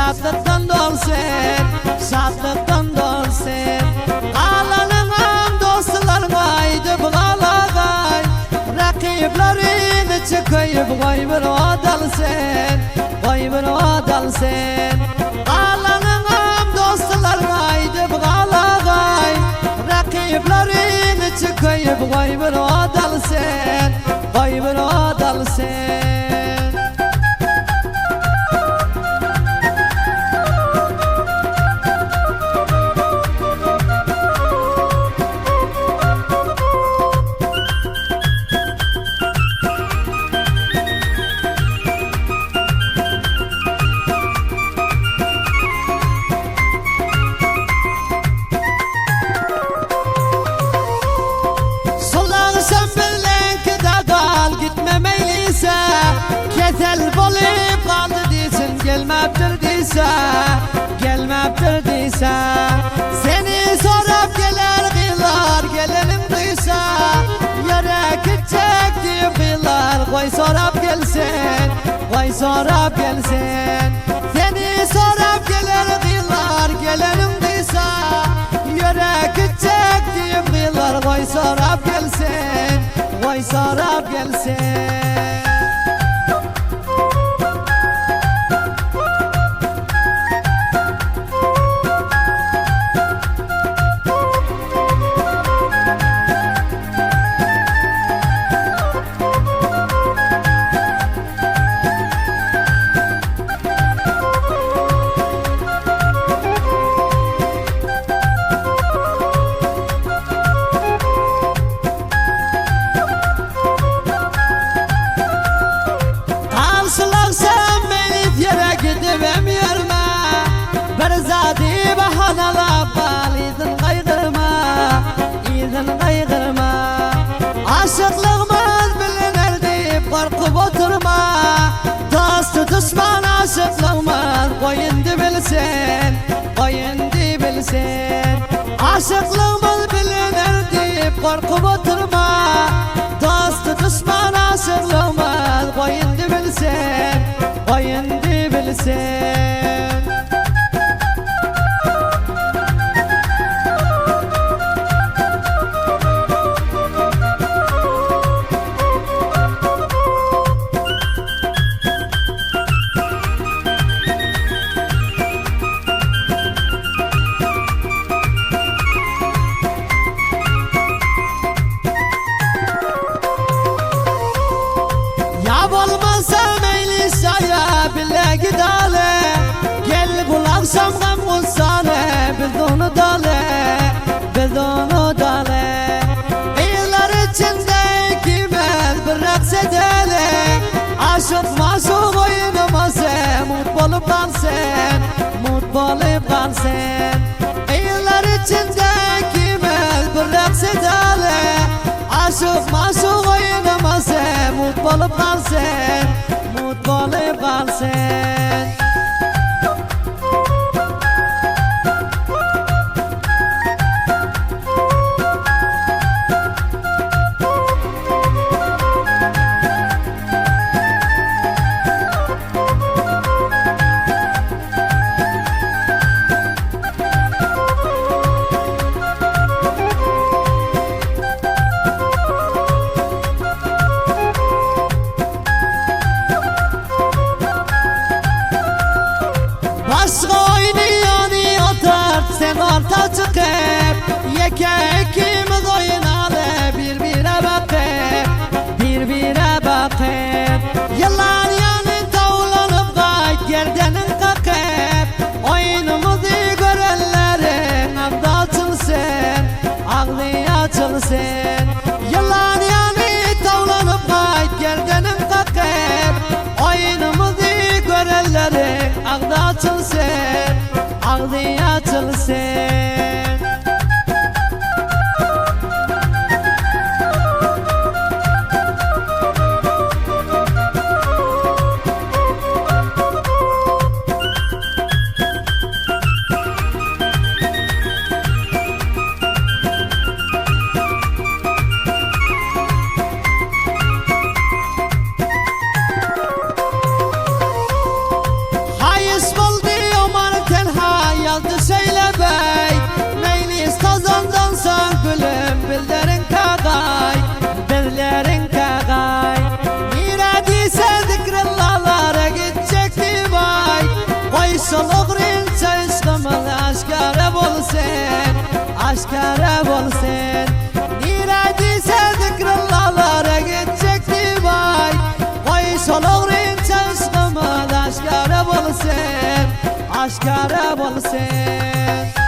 şadlıktan dolsun, şadlıktan dolsun. Alanın dostlarına aydı bu alagay, rakiplerin çıkayıp vay bir odalsın, vay bir odalsın. Alanın dostlarına aydı bu alagay, rakiplerin çıkayıp vay bir odalsın, vay bir odalsın. Ketel bolup kaldı deysin, gelmeptir deyse, gelmeptir deyse. Seni sorup gelir kıyılar, gelelim duysa. Yürek gidecek deyip kıyılar, koy sorup gelsin, koy sorup gelsin. Seni sorup gelir kıyılar, gelelim duysa. Yürek gidecek deyip kıyılar, koy sorup gelsin, koy sorup gelsin. Berzadi bahanalar bal, idin kaygırma, idin kaygırma. Aşıklığımız bilinir deyip korkup oturma. Dostu düşman aşıklığımız koyundi bilsin, koyundi bilsin. Aşıklığımız bilinir deyip korkup oturma. Dostu düşman aşıklığımız koyundi bilsin, koyundi bilsin. Gidale, gel bulaksam gam kutsane, bildonu dale, bildonu dale. Eyler içinde kimel bir raks edelim. Aşık maşuk oynaması, mut bolup kalsın, mut bolup kalsın. Eyler içinde kimel bir raks edelim. Aşık maşuk oynaması, mut bolup kalsın, mut bolup kalsın. Başka oynayanı otar, sen orta çıkıp. Yeke ikimiz oynalı, birbirine bakıp, birbirine bakıp. Yıllar yanı tavlanıp kayıt, gerdenin kakıp. Oyunumuzu görenlerin ağzı açılsın, ağzı açılsın. Yıllar yanı tavlanıp kayıt, gerdenin kakıp. Oyunumuzu görenlerin ağzı açılsın, ağzı açılsın. aşkara bolsun. Niradiyse zikrillahlara gidecekti bay. Koy soluğun çalışkımız aşkara bolsun, aşkara bolsun.